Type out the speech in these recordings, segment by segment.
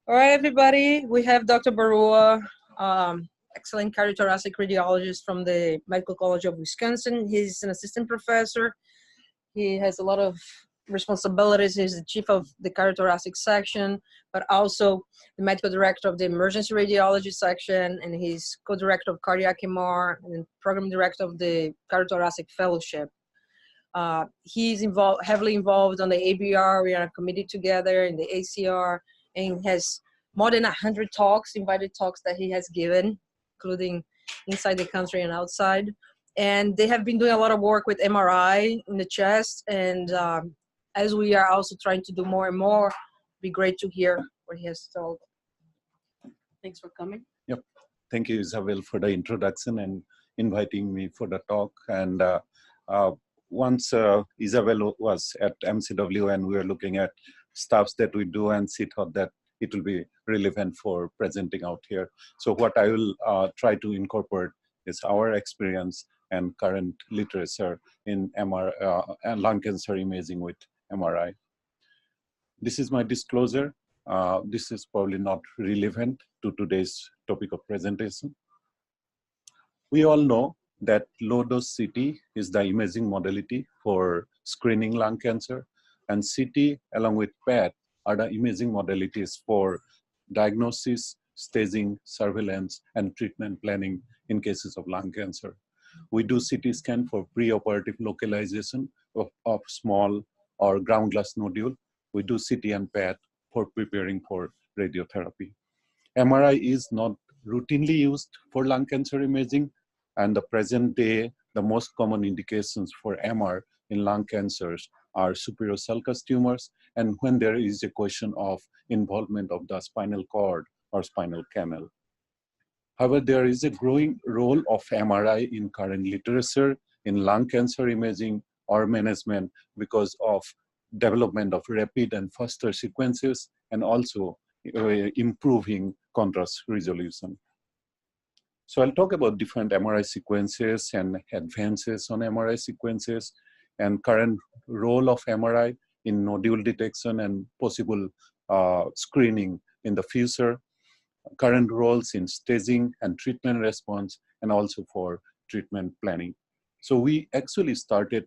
All right, everybody. We have Dr. Baruah, excellent cardiothoracic radiologist from the Medical College of Wisconsin. He's an assistant professor. He has a lot of responsibilities. He's the chief of the cardiothoracic section, but also the medical director of the emergency radiology section, and he's co-director of cardiac MR and program director of the cardiothoracic fellowship. He's heavily involved on the ABR. We are committed together in the ACR, and has more than 100 talks, invited talks that he has given, including inside the country and outside. And they have been doing a lot of work with MRI in the chest. And as we are also trying to do more and more, it'd be great to hear what he has to tell. Thanks for coming. Yep. Thank you, Isabel, for the introduction and inviting me for the talk. And once Isabel was at MCW and we were looking at stuffs that we do, and she thought that it will be relevant for presenting out here. So what I will try to incorporate is our experience and current literature in and lung cancer imaging with MRI. This is my disclosure. This is probably not relevant to today's topic of presentation. We all know that low-dose CT is the imaging modality for screening lung cancer, and CT along with PET are the imaging modalities for diagnosis, staging, surveillance, and treatment planning in cases of lung cancer. We do CT scan for preoperative localization of small or ground glass nodule. We do CT and PET for preparing for radiotherapy. MRI is not routinely used for lung cancer imaging, and the present day, the most common indications for MR in lung cancers are superior sulcus tumors, and when there is a question of involvement of the spinal cord or spinal canal. However, there is a growing role of MRI in current literature in lung cancer imaging or management because of development of rapid and faster sequences, and also improving contrast resolution. So I'll talk about different MRI sequences and advances on MRI sequences and current role of MRI in nodule detection and possible screening in the future, current roles in staging and treatment response, and also for treatment planning. So we actually started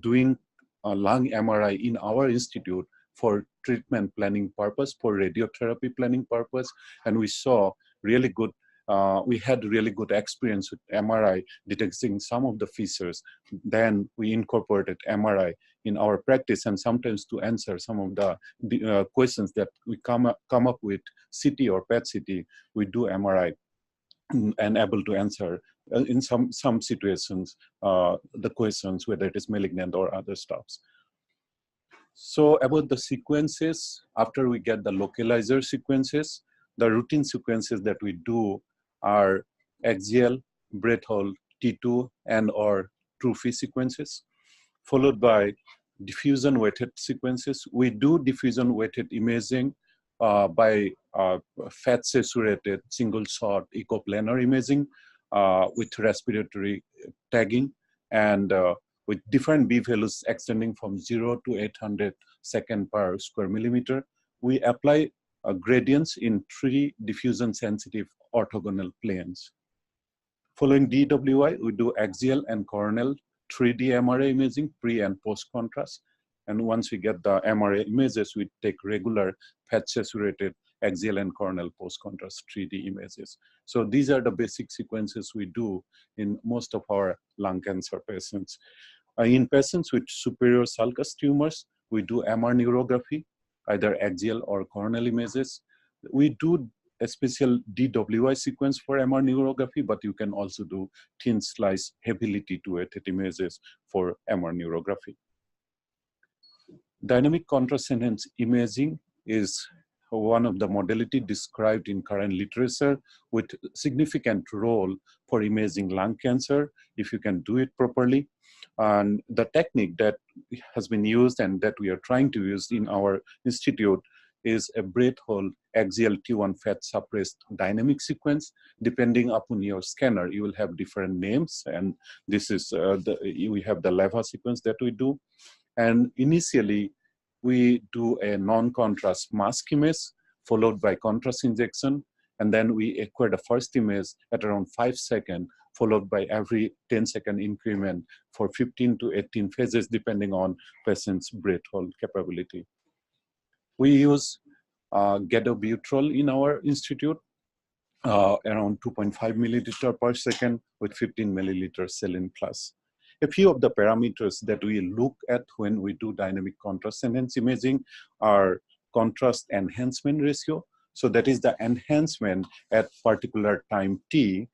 doing lung MRI in our institute for treatment planning purpose, for radiotherapy planning purpose, and we saw really good we had really good experience with MRI detecting some of the features. Then we incorporated MRI in our practice, and sometimes to answer some of the questions that we come up with CT or PET CT, we do MRI and able to answer in some situations the questions, whether it is malignant or other stuffs. So about the sequences, after we get the localizer sequences, the routine sequences that we do are axial, breath hold, T2, and or trophy sequences, followed by diffusion weighted sequences. We do diffusion weighted imaging by fat saturated single shot echoplanar imaging with respiratory tagging, and with different B values extending from 0 to 800 second per square millimeter. We apply gradients in 3 diffusion sensitive orthogonal planes. Following DWI, we do axial and coronal 3D MRI imaging, pre and post contrast. And once we get the MRI images, we take regular fat saturated axial and coronal post contrast 3D images. So these are the basic sequences we do in most of our lung cancer patients. In patients with superior sulcus tumors, we do MR neurography, either axial or coronal images. We do a special DWI sequence for MR neurography, but you can also do thin slice heavily T2-weighted images for MR neurography. Dynamic contrast enhanced imaging is one of the modality described in current literature with significant role for imaging lung cancer if you can do it properly. And the technique that has been used and that we are trying to use in our institute is a breath hold axial T1 fat suppressed dynamic sequence. Depending upon your scanner, you will have different names, and this is we have the LEVA sequence that we do. And initially, we do a non-contrast mask image followed by contrast injection, and then we acquire the first image at around 5 seconds, followed by every 10-second increment for 15 to 18 phases, depending on patient's breath hold capability. We use gadobutrol in our institute, around 2.5 milliliter per second with 15 milliliter saline plus. A few of the parameters that we look at when we do dynamic contrast enhanced imaging are contrast enhancement ratio. So that is the enhancement at particular time t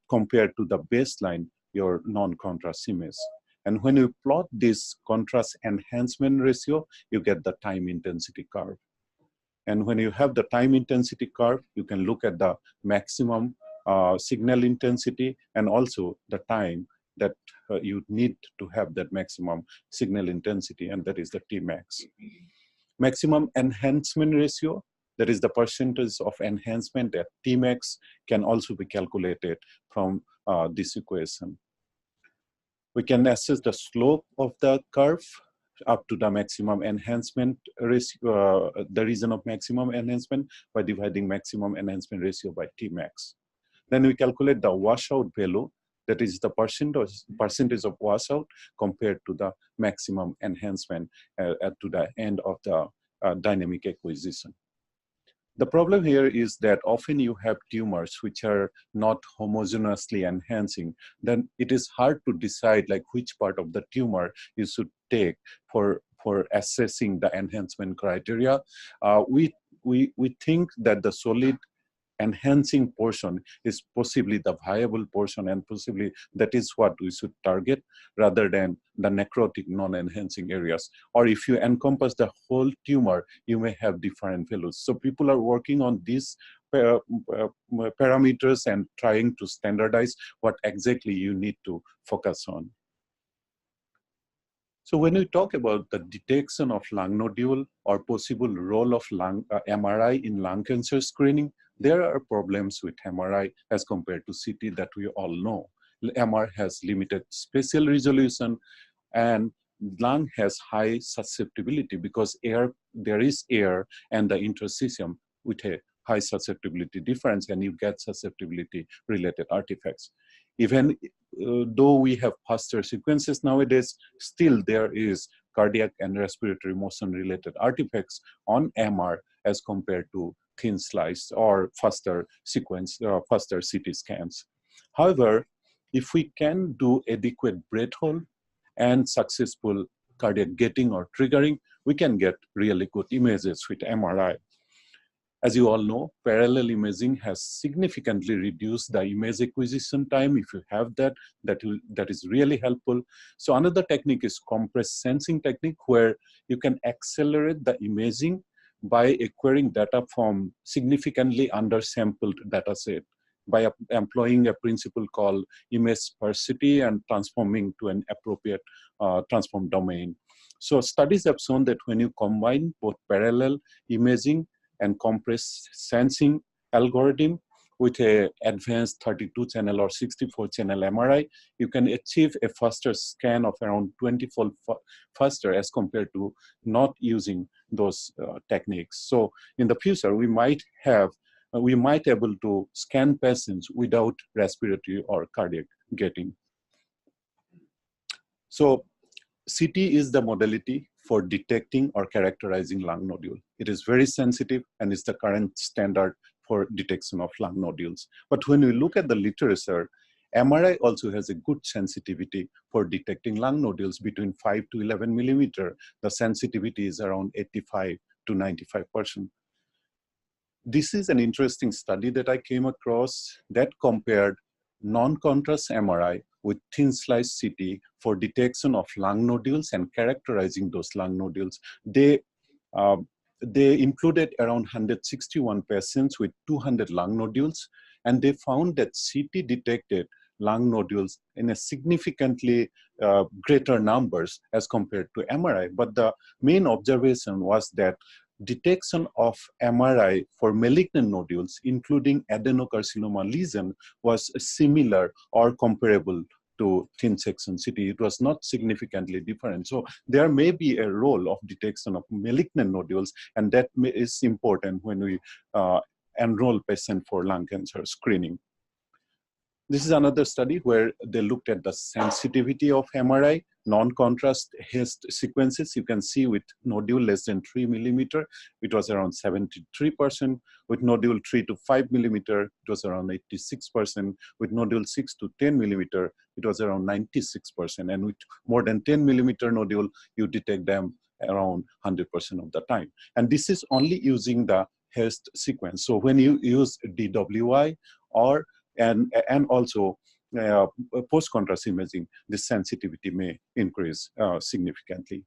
compared to the baseline, your non-contrast image. And when you plot this contrast enhancement ratio, you get the time intensity curve. And when you have the time intensity curve, you can look at the maximum signal intensity and also the time that you need to have that maximum signal intensity, and that is the Tmax. Maximum enhancement ratio, that is the percentage of enhancement at Tmax, can also be calculated from this equation. We can assess the slope of the curve up to the maximum enhancement ratio, the region of maximum enhancement, by dividing maximum enhancement ratio by Tmax. Then we calculate the washout value, that is the percentage of washout compared to the maximum enhancement to the end of the dynamic acquisition. The problem here is that often you have tumors which are not homogeneously enhancing. Then it is hard to decide like which part of the tumor you should take for assessing the enhancement criteria. We think that the solid enhancing portion is possibly the viable portion, and possibly that is what we should target rather than the necrotic non-enhancing areas. Or if you encompass the whole tumor, you may have different values. So people are working on these parameters and trying to standardize what exactly you need to focus on. So when we talk about the detection of lung nodule or possible role of MRI in lung cancer screening, there are problems with MRI as compared to CT that we all know. MR has limited spatial resolution, and lung has high susceptibility because there is air and the interstitium with a high susceptibility difference, and you get susceptibility related artifacts. Even though we have faster sequences nowadays, still there is cardiac and respiratory motion related artifacts on MR as compared to thin slice or faster sequence, faster CT scans. However, if we can do adequate breath hold and successful cardiac gating or triggering, we can get really good images with MRI. As you all know, parallel imaging has significantly reduced the image acquisition time. If you have that, that is really helpful. So another technique is compressed sensing technique, where you can accelerate the imaging by acquiring data from significantly undersampled data set by employing a principle called image sparsity and transforming to an appropriate transform domain. So studies have shown that when you combine both parallel imaging and compressed sensing algorithm with a advanced 32 channel or 64 channel MRI, you can achieve a faster scan of around 20-fold faster as compared to not using those techniques. So in the future, we might able to scan patients without respiratory or cardiac gating. So CT is the modality for detecting or characterizing lung nodule. It is very sensitive and is the current standard for detection of lung nodules. But when we look at the literature, MRI also has a good sensitivity for detecting lung nodules between 5 to 11 millimeter. The sensitivity is around 85 to 95%. This is an interesting study that I came across that compared non-contrast MRI with thin slice CT for detection of lung nodules and characterizing those lung nodules. They included around 161 patients with 200 lung nodules, and they found that CT detected lung nodules in a significantly greater numbers as compared to MRI. But the main observation was that detection of MRI for malignant nodules, including adenocarcinoma lesion, was similar or comparable to thin section CT, it was not significantly different. So there may be a role of detection of malignant nodules, and that is important when we enroll patients for lung cancer screening. This is another study where they looked at the sensitivity of MRI, non-contrast HEST sequences. You can see with nodule less than 3 millimeter, it was around 73%. With nodule 3 to 5 millimeter, it was around 86%. With nodule 6 to 10 millimeter, it was around 96%. And with more than 10 millimeter nodule, you detect them around 100% of the time. And this is only using the HEST sequence. So when you use DWI or and also post-contrast imaging, the sensitivity may increase significantly.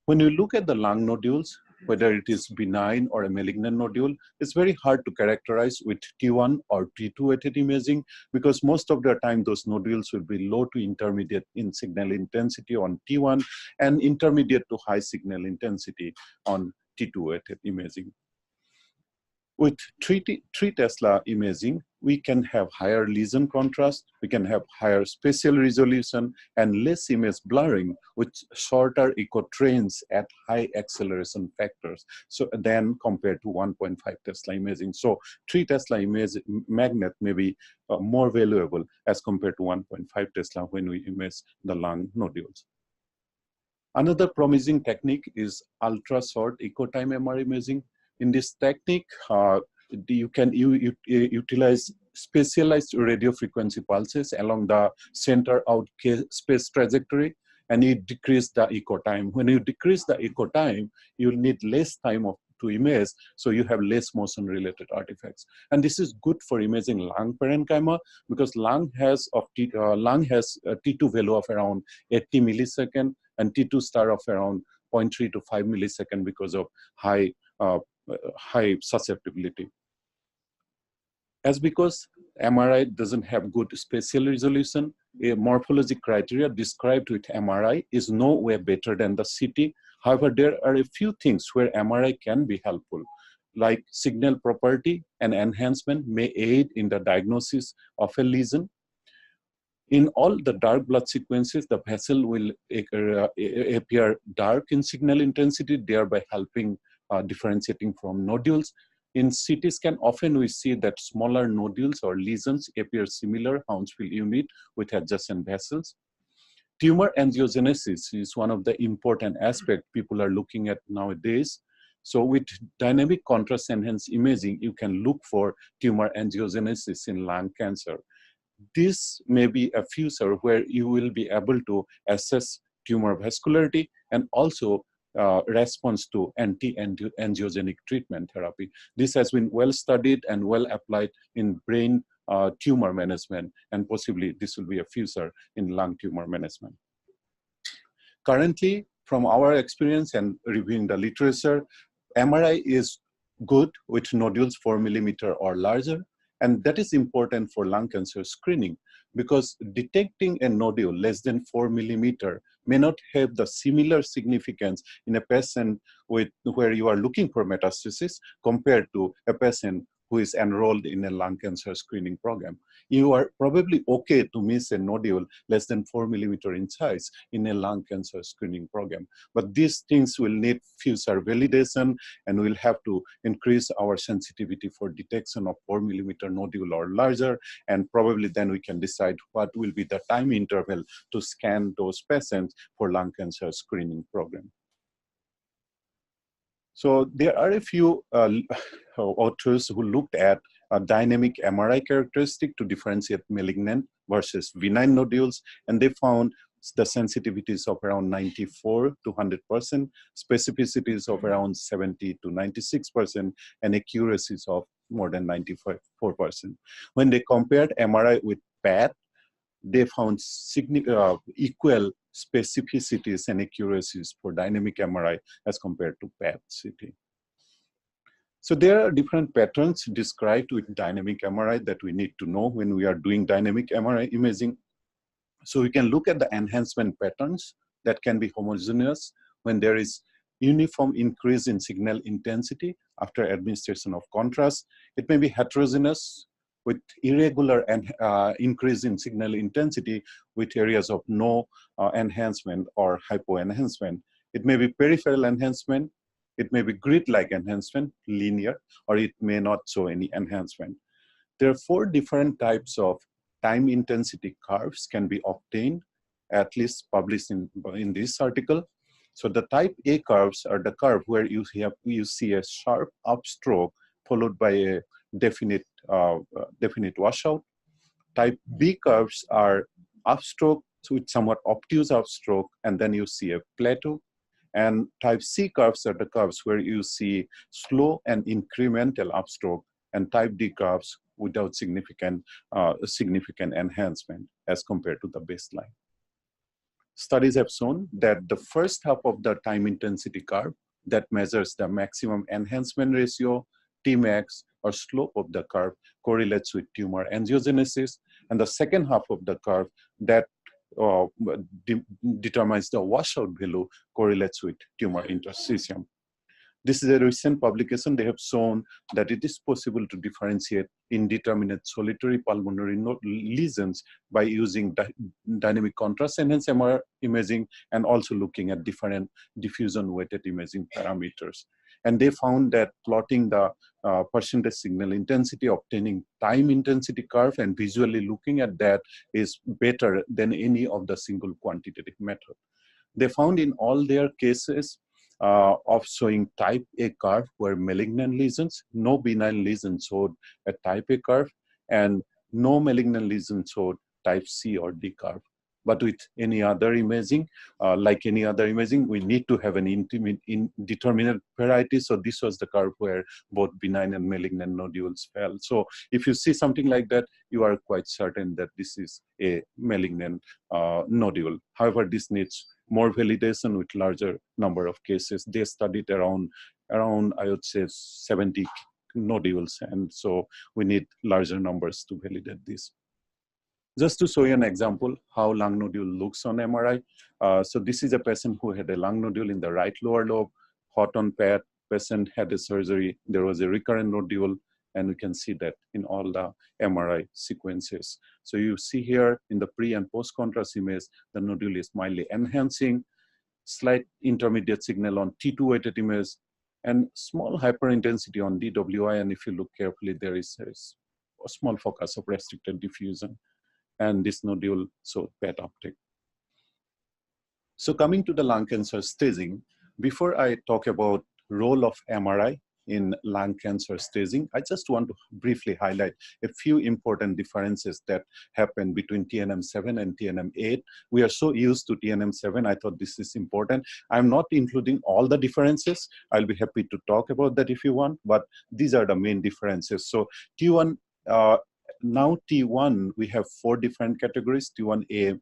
When you look at the lung nodules, whether it is benign or a malignant nodule, it's very hard to characterize with T1 or T2 weighted imaging, because most of the time those nodules will be low to intermediate in signal intensity on T1 and intermediate to high signal intensity on T2 weighted imaging. With 3 Tesla imaging, we can have higher lesion contrast, we can have higher spatial resolution, and less image blurring with shorter echo trains at high acceleration factors, so then compared to 1.5 Tesla imaging. So 3 Tesla image magnet may be more valuable as compared to 1.5 Tesla when we image the lung nodules. Another promising technique is ultra short echo time MR imaging. In this technique, you can utilize specialized radio frequency pulses along the center out space trajectory, and you decrease the echo time. When you decrease the echo time, you need less time to image, so you have less motion related artifacts. And this is good for imaging lung parenchyma, because lung has a T2 value of around 80 millisecond and T2 star of around 0.3 to 5 millisecond because of high susceptibility. As because MRI doesn't have good spatial resolution, a morphologic criteria described with MRI is no way better than the CT. However, there are a few things where MRI can be helpful, like signal property and enhancement may aid in the diagnosis of a lesion. In all the dark blood sequences, the vessel will appear dark in signal intensity, thereby helping differentiating from nodules. In CT scan, often we see that smaller nodules or lesions appear similar Hounsfield unit with adjacent vessels. Tumor angiogenesis is one of the important aspects people are looking at nowadays. So with dynamic contrast enhanced imaging, you can look for tumor angiogenesis in lung cancer. This may be a future where you will be able to assess tumor vascularity and also response to anti-angiogenic treatment therapy. This has been well studied and well applied in brain tumor management, and possibly this will be a future in lung tumor management. Currently, from our experience and reviewing the literature, MRI is good with nodules 4 millimeter or larger, and that is important for lung cancer screening, because detecting a nodule less than 4 millimeter may not have the similar significance in a patient where you are looking for metastasis compared to a patient who is enrolled in a lung cancer screening program. You are probably okay to miss a nodule less than 4 millimeter in size in a lung cancer screening program. But these things will need future validation, and we'll have to increase our sensitivity for detection of 4 millimeter nodule or larger, and probably then we can decide what will be the time interval to scan those patients for lung cancer screening program. So there are a few authors who looked at a dynamic MRI characteristic to differentiate malignant versus benign nodules, and they found the sensitivities of around 94 to 100%, specificities of around 70 to 96%, and accuracies of more than 94%. When they compared MRI with PET, they found equal specificities and accuracies for dynamic MRI as compared to PET-CT. So there are different patterns described with dynamic MRI that we need to know when we are doing dynamic MRI imaging. So we can look at the enhancement patterns that can be homogeneous when there is uniform increase in signal intensity after administration of contrast. It may be heterogeneous with irregular and increase in signal intensity with areas of no enhancement or hypoenhancement. It may be peripheral enhancement, it may be grid-like enhancement, linear, or it may not show any enhancement. There are 4 different types of time intensity curves can be obtained, at least published in this article. So the type A curves are the curve where you see a sharp upstroke followed by a definite washout. Type B curves are upstroke with somewhat obtuse upstroke, and then you see a plateau. And type C curves are the curves where you see slow and incremental upstroke, and type D curves without significant enhancement as compared to the baseline. Studies have shown that the first half of the time intensity curve that measures the maximum enhancement ratio, Tmax, or slope of the curve correlates with tumor angiogenesis, and the second half of the curve that determines the washout value correlates with tumor interstitium. This is a recent publication. They have shown that it is possible to differentiate indeterminate solitary pulmonary lesions by using dynamic contrast enhanced MR imaging and also looking at different diffusion weighted imaging parameters. And they found that plotting the percentage signal intensity, obtaining time intensity curve, and visually looking at that is better than any of the single quantitative method. They found in all their cases of showing type A curve where malignant lesions, no benign lesions showed a type A curve, and no malignant lesions showed type C or D curve. But with any other imaging, like any other imaging, we need to have an indeterminate variety. So this was the curve where both benign and malignant nodules fell. So if you see something like that, you are quite certain that this is a malignant nodule. However, this needs more validation with larger number of cases. They studied around I would say 70 nodules, and so we need larger numbers to validate this. Just to show you an example how lung nodule looks on MRI. So this is a patient who had a lung nodule in the right lower lobe, hot on PET. Patient had a surgery. There was a recurrent nodule, and we can see that in all the MRI sequences. So you see here in the pre and post contrast image, the nodule is mildly enhancing, slight intermediate signal on T2 weighted image, and small hyperintensity on DWI. And if you look carefully, there is a small focus of restricted diffusion. And this nodule showed PET uptake. So coming to the lung cancer staging, before I talk about role of MRI in lung cancer staging, I just want to briefly highlight a few important differences that happen between TNM7 and TNM8. We are so used to TNM7, I thought this is important. I'm not including all the differences. I'll be happy to talk about that if you want, but these are the main differences. So T1, now T1, we have 4 different categories. T1A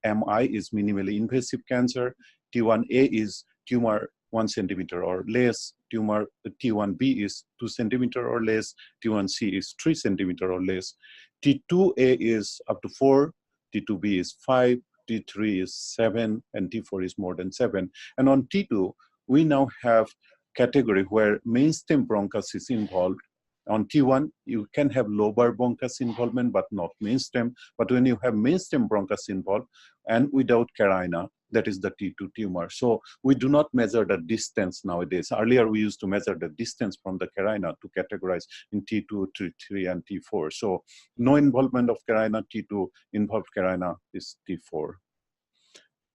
MI is minimally invasive cancer. T1A is tumor 1 centimeter or less. Tumor T1B is 2 centimeter or less. T1C is 3 centimeter or less. T2A is up to 4. T2B is 5. T3 is 7, and T4 is more than 7. And on T2, we now have category where mainstem bronchus is involved. On T1, you can have lobar bronchus involvement, but not mainstem. But when you have mainstem bronchus involved and without carina, that is the T2 tumor. So we do not measure the distance nowadays. Earlier, we used to measure the distance from the carina to categorize in T2, T3, and T4. So no involvement of carina, T2, involved carina is T4.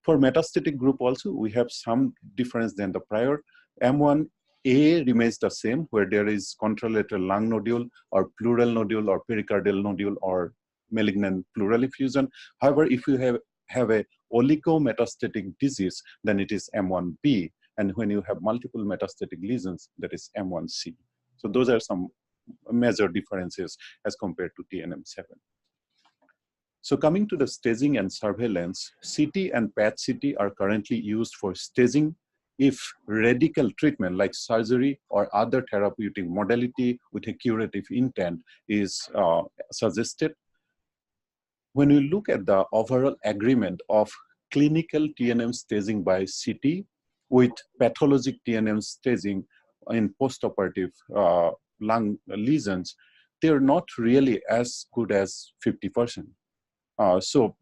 For metastatic group also, we have some difference than the prior. M1A remains the same, where there is contralateral lung nodule or pleural nodule or pericardial nodule or malignant pleural effusion. However, if you have a oligometastatic disease, then it is M1B. And when you have multiple metastatic lesions, that is M1C. So those are some major differences as compared to TNM7. So coming to the staging and surveillance, CT and PET-CT are currently used for staging if radical treatment like surgery or other therapeutic modality with a curative intent is suggested. When we look at the overall agreement of clinical TNM staging by CT with pathologic TNM staging in postoperative lung lesions, they're not really as good as 50%. So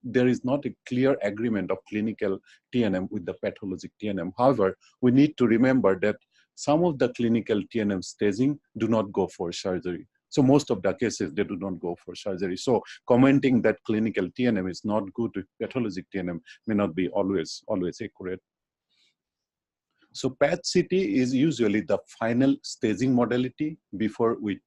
there is not a clear agreement of clinical TNM with the pathologic TNM. However, we need to remember that some of the clinical TNM staging do not go for surgery. So most of the cases, they do not go for surgery. So commenting that clinical TNM is not good with pathologic TNM may not be always accurate. So PET-CT is usually the final staging modality before we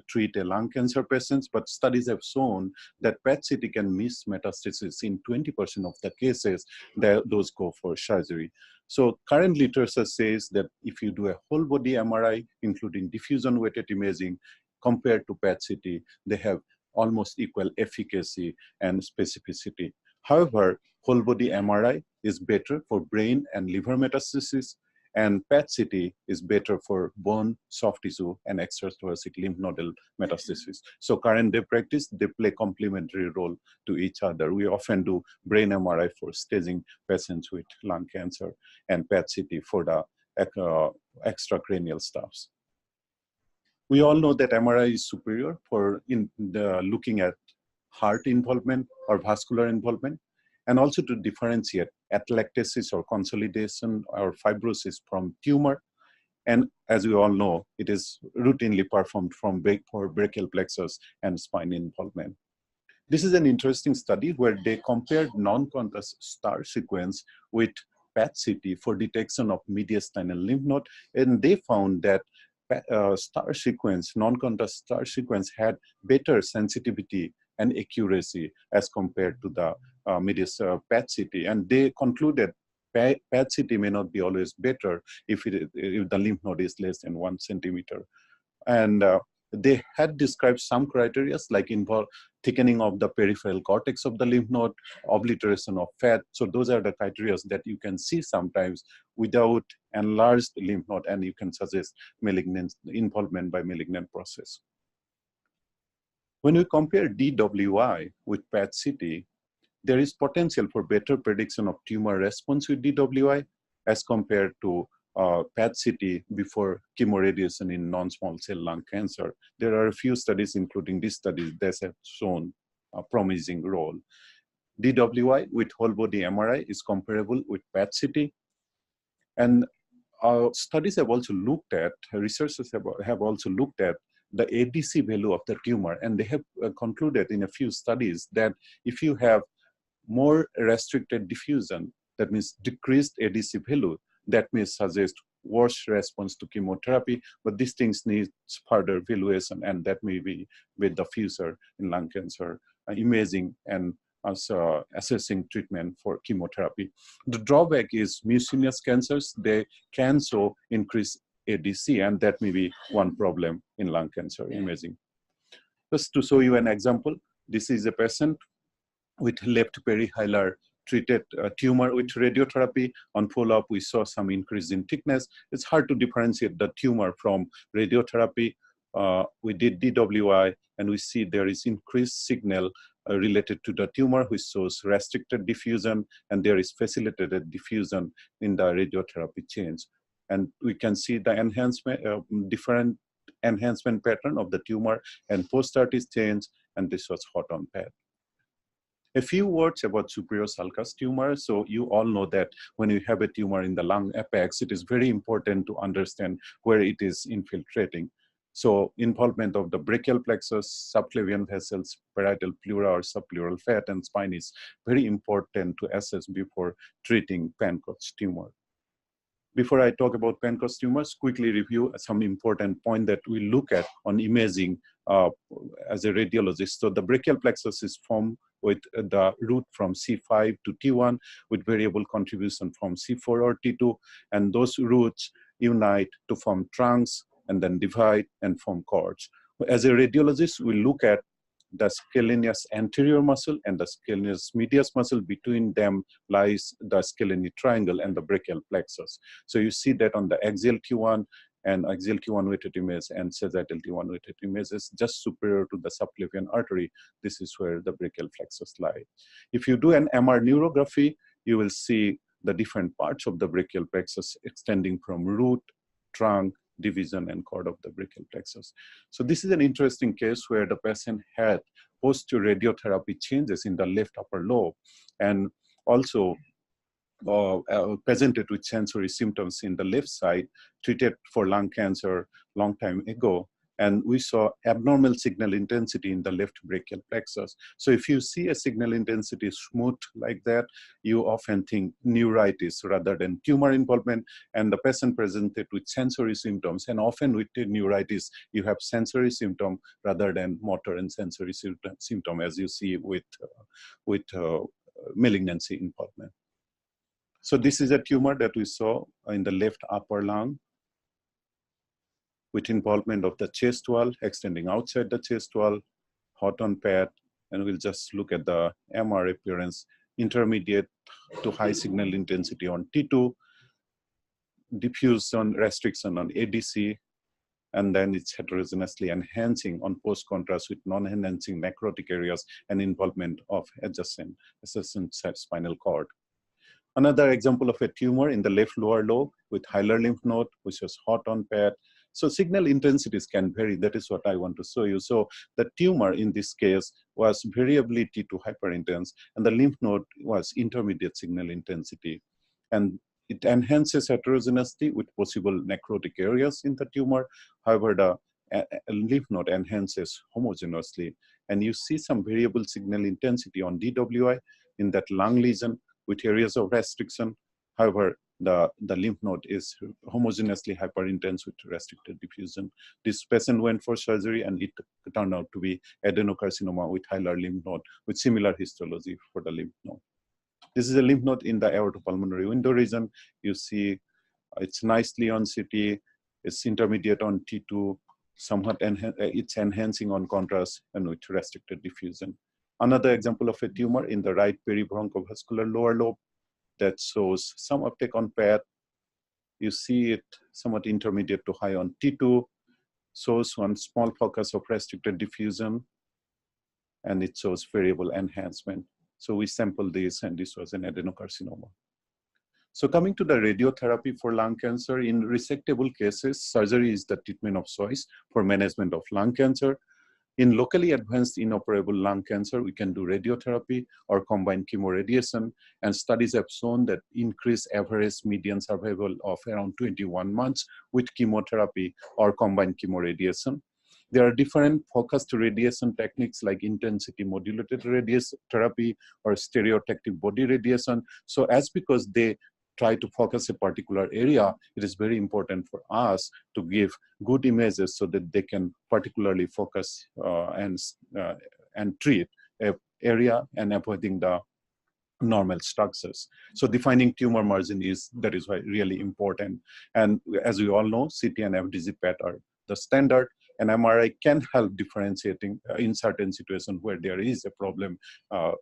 treat a lung cancer patients, but studies have shown that PET-CT can miss metastasis in 20% of the cases that those go for surgery. So current literature says that if you do a whole body MRI, including diffusion weighted imaging, compared to PET-CT, they have almost equal efficacy and specificity. However, whole body MRI is better for brain and liver metastasis, and PET-CT is better for bone, soft tissue, and extrathoracic lymph nodal metastasis. So current day practice, they play complementary role to each other. We often do brain MRI for staging patients with lung cancer and PET-CT for the extracranial stuffs. We all know that MRI is superior for looking at heart involvement or vascular involvement, and also to differentiate atelectasis or consolidation or fibrosis from tumor. And as we all know, it is routinely performed for brachial plexus and spine involvement. This is an interesting study where they compared non-contrast star sequence with PET-CT for detection of mediastinal lymph node, and they found that star sequence, non-contrast star sequence had better sensitivity and accuracy as compared to the PET-CT, and they concluded PET-CT may not be always better if the lymph node is less than 1 centimeter. And they had described some criteria like thickening of the peripheral cortex of the lymph node, obliteration of fat. So those are the criteria that you can see sometimes without enlarged lymph node, and you can suggest malignant involvement by malignant process. When we compare DWI with PET-CT, there is potential for better prediction of tumor response with DWI as compared to PET-CT before chemoradiation in non-small cell lung cancer. There are a few studies, including this study, that have shown a promising role. DWI with whole body MRI is comparable with PET-CT. And studies have also looked at, researchers have also looked at the ADC value of the tumor, and they have concluded in a few studies that if you have more restricted diffusion, that means decreased ADC value, that may suggest worse response to chemotherapy, but these things need further evaluation, and that may be with the future in lung cancer imaging and also assessing treatment for chemotherapy. The drawback is mucinous cancers, they can show increased ADC, and that may be one problem in lung cancer imaging. Just to show you an example, this is a patient with left perihilar treated tumor with radiotherapy. On follow-up, we saw some increase in thickness. It's hard to differentiate the tumor from radiotherapy. We did DWI, and we see there is increased signal related to the tumor, which shows restricted diffusion, and there is facilitated diffusion in the radiotherapy change. And we can see the enhancement, different enhancement pattern of the tumor and post-artist change, and this was hot on PET. A few words about superior sulcus tumor. So you all know that when you have a tumor in the lung apex, it is very important to understand where it is infiltrating. So involvement of the brachial plexus, subclavian vessels, parietal pleura or subpleural fat, and spine is very important to assess before treating Pancoast tumor. Before I talk about Pancoast tumors, quickly review some important point that we look at on imaging as a radiologist. So the brachial plexus is formed with the root from C5 to T1 with variable contribution from C4 or T2, and those roots unite to form trunks and then divide and form cords. As a radiologist, we look at the scalenus anterior muscle and the scalenus medius muscle. Between them lies the scalene triangle and the brachial plexus. So you see that on the axial T1 and axial T1 weighted image and sagittal T1 weighted image is just superior to the subclavian artery. This is where the brachial plexus lie. If you do an MR neurography, you will see the different parts of the brachial plexus extending from root, trunk, division and cord of the brachial plexus. So this is an interesting case where the patient had post-radiotherapy changes in the left upper lobe, and also presented with sensory symptoms in the left side, treated for lung cancer long time ago. And we saw abnormal signal intensity in the left brachial plexus. So if you see a signal intensity smooth like that, you often think neuritis rather than tumor involvement, and the patient presented with sensory symptoms. And often with the neuritis, you have sensory symptom rather than motor and sensory symptom, as you see with malignancy involvement. So this is a tumor that we saw in the left upper lung with involvement of the chest wall, extending outside the chest wall, hot on PET, and we'll just look at the MR appearance, intermediate to high signal intensity on T2, diffusion restriction on ADC, and then it's heterogeneously enhancing on post-contrast with non-enhancing necrotic areas and involvement of adjacent spinal cord. Another example of a tumor in the left lower lobe with hilar lymph node, which was hot on PET. So signal intensities can vary. That is what I want to show you. So the tumor in this case was variability to hyperintense, and the lymph node was intermediate signal intensity. And it enhances heterogeneity with possible necrotic areas in the tumor. However, the lymph node enhances homogeneously. And you see some variable signal intensity on DWI in that lung lesion with areas of restriction. However, the lymph node is homogeneously hyperintense with restricted diffusion. This patient went for surgery, and it turned out to be adenocarcinoma with hilar lymph node with similar histology for the lymph node. This is a lymph node in the aortopulmonary window region. You see it's nicely on CT, it's intermediate on T2, somewhat it's enhancing on contrast and with restricted diffusion. Another example of a tumor in the right peribronchovascular lower lobe that shows some uptake on PET. You see it somewhat intermediate to high on T2, shows one small focus of restricted diffusion, and it shows variable enhancement. So we sampled this, and this was an adenocarcinoma. So coming to the radiotherapy for lung cancer, in resectable cases, surgery is the treatment of choice for management of lung cancer. In locally advanced inoperable lung cancer, we can do radiotherapy or combined chemoradiation, and studies have shown that increased average median survival of around 21 months with chemotherapy or combined chemoradiation. There are different focused radiation techniques like intensity modulated radiation therapy or stereotactic body radiation. So as because they try to focus a particular area, it is very important for us to give good images so that they can particularly focus and treat an area and avoiding the normal structures. So defining tumor margin that is why really important. And as we all know, CT and FDG PET are the standard, and MRI can help differentiating in certain situations where there is a problem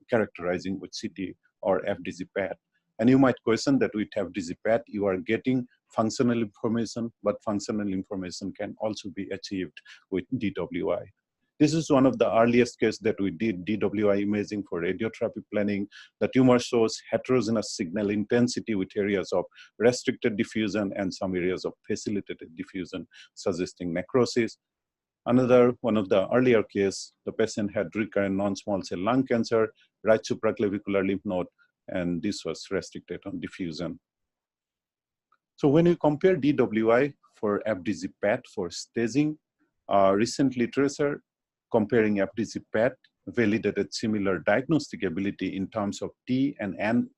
characterizing with CT or FDG PET. And you might question that with FDG PET, you are getting functional information, but functional information can also be achieved with DWI. This is one of the earliest cases that we did DWI imaging for radiotherapy planning. The tumor shows heterogeneous signal intensity with areas of restricted diffusion and some areas of facilitated diffusion, suggesting necrosis. Another one of the earlier cases, the patient had recurrent non-small cell lung cancer, right supraclavicular lymph node, and this was restricted on diffusion. So when you compare DWI for FDG PET for staging, recent literature comparing FDG PET validated similar diagnostic ability in terms of T and N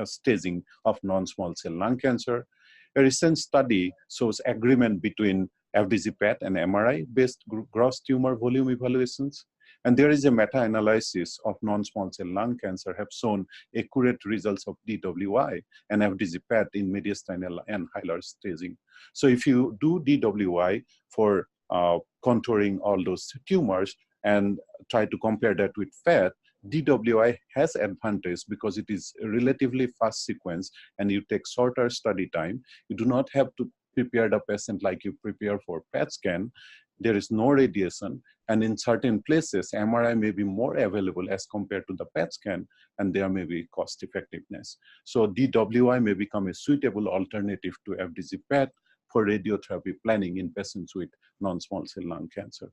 staging of non-small cell lung cancer. A recent study shows agreement between FDG PET and MRI-based gross tumor volume evaluations. And there is a meta-analysis of non-small cell lung cancer have shown accurate results of DWI and FDG PET in mediastinal and hilar staging. So if you do DWI for contouring all those tumors and try to compare that with PET, DWI has advantage because it is a relatively fast sequence and you take shorter study time. You do not have to prepare the patient like you prepare for PET scan. There is no radiation, and in certain places, MRI may be more available as compared to the PET scan, and there may be cost effectiveness. So DWI may become a suitable alternative to FDG PET for radiotherapy planning in patients with non-small cell lung cancer.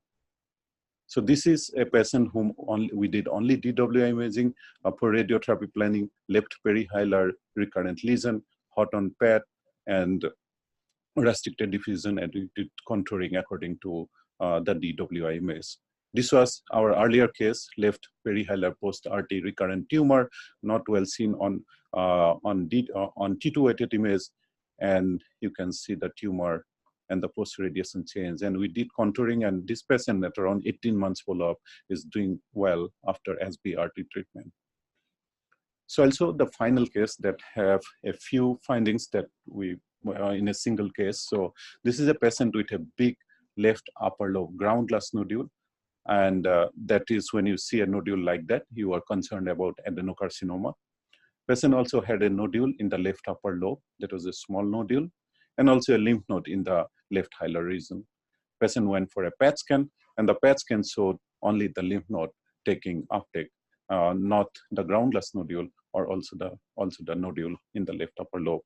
So this is a patient whom we did only DWI imaging for radiotherapy planning, left perihilar recurrent lesion, hot on PET, and restricted diffusion, and we did contouring according to the DWI image. This was our earlier case, left perihilar post-RT recurrent tumor, not well seen on T2-weighted image, and you can see the tumor and the post-radiation change. And we did contouring, and this patient at around 18 months follow-up is doing well after SBRT treatment. So also the final case that have a few findings that we in a single case. So this is a patient with a big left upper lobe ground glass nodule. And that is when you see a nodule like that, you are concerned about adenocarcinoma. Patient also had a nodule in the left upper lobe. That was a small nodule, and also a lymph node in the left hilar region. Patient went for a PET scan, and the PET scan showed only the lymph node taking uptake, not the ground glass nodule or also the nodule in the left upper lobe.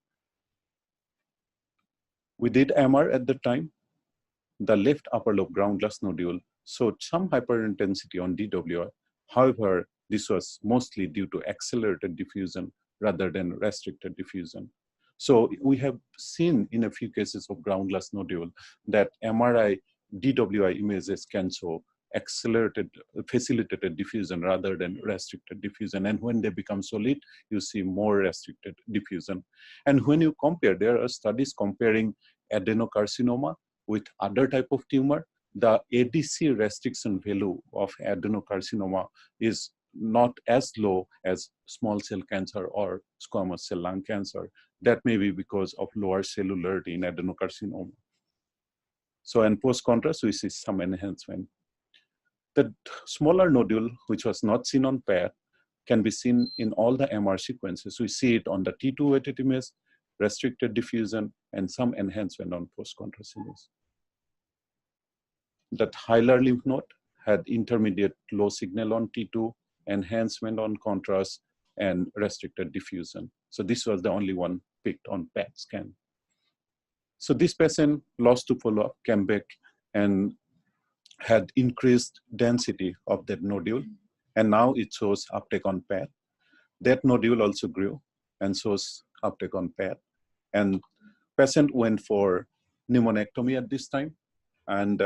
We did MR at the time. The left upper lobe ground glass nodule showed some hyperintensity on DWI. However, this was mostly due to accelerated diffusion rather than restricted diffusion. So we have seen in a few cases of ground glass nodule that MRI DWI images can show accelerated, facilitated diffusion rather than restricted diffusion. And when they become solid, you see more restricted diffusion. And when you compare, there are studies comparing adenocarcinoma with other type of tumor. The ADC restriction value of adenocarcinoma is not as low as small cell cancer or squamous cell lung cancer. That may be because of lower cellularity in adenocarcinoma. So in post-contrast, we see some enhancement. The smaller nodule, which was not seen on PET, can be seen in all the MR sequences. We see it on the T2-weighted image, restricted diffusion, and some enhancement on post-contrast image. That hilar lymph node had intermediate low signal on T2, enhancement on contrast, and restricted diffusion. So this was the only one picked on PET scan. So this patient lost to follow-up, came back and had increased density of that nodule, and now it shows uptake on PET. That nodule also grew and shows uptake on PET. And patient went for pneumonectomy at this time. And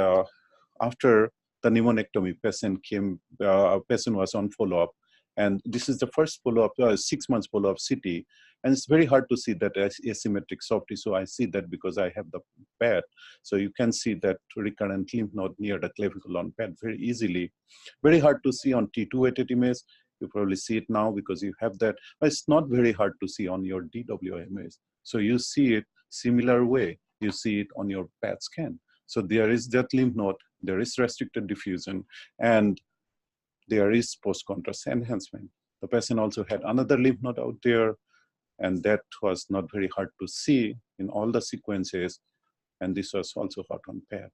after the pneumonectomy, patient was on follow-up. And this is the first follow-up, 6 months follow-up CT. And it's very hard to see that as asymmetric soft tissue. I see that because I have the PET. So you can see that recurrent lymph node near the clavicle on PET very easily. Very hard to see on T2-weighted image. You probably see it now because you have that. But it's not very hard to see on your DWI image. So you see it similar way. You see it on your PET scan. So there is that lymph node, there is restricted diffusion, and there is post-contrast enhancement. The patient also had another lymph node out there, and that was not very hard to see in all the sequences, and this was also hot on PET.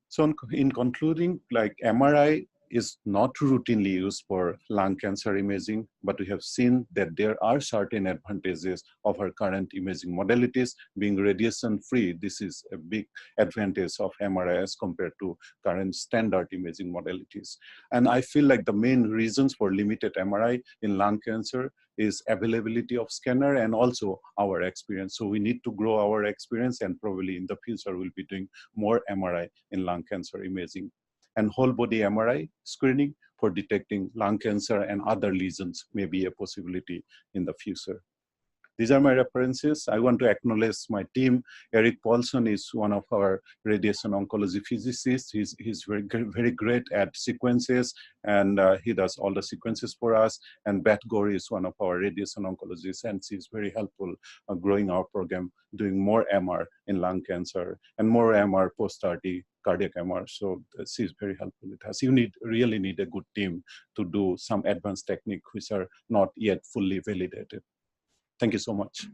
So in concluding, like MRI is not routinely used for lung cancer imaging, but we have seen that there are certain advantages of our current imaging modalities. Being radiation-free, this is a big advantage of MRI as compared to current standard imaging modalities. And I feel like the main reasons for limited MRI in lung cancer is availability of scanner and also our experience. So we need to grow our experience, and probably in the future we'll be doing more MRI in lung cancer imaging. And whole body MRI screening for detecting lung cancer and other lesions may be a possibility in the future. These are my references. I want to acknowledge my team. Eric Paulson is one of our radiation oncology physicists. He's very great at sequences, and he does all the sequences for us. And Beth Gore is one of our radiation oncologists, and she's very helpful growing our program, doing more MR in lung cancer and more MR post-RT cardiac MR. So she's very helpful with us. You really need a good team to do some advanced technique which are not yet fully validated. Thank you so much.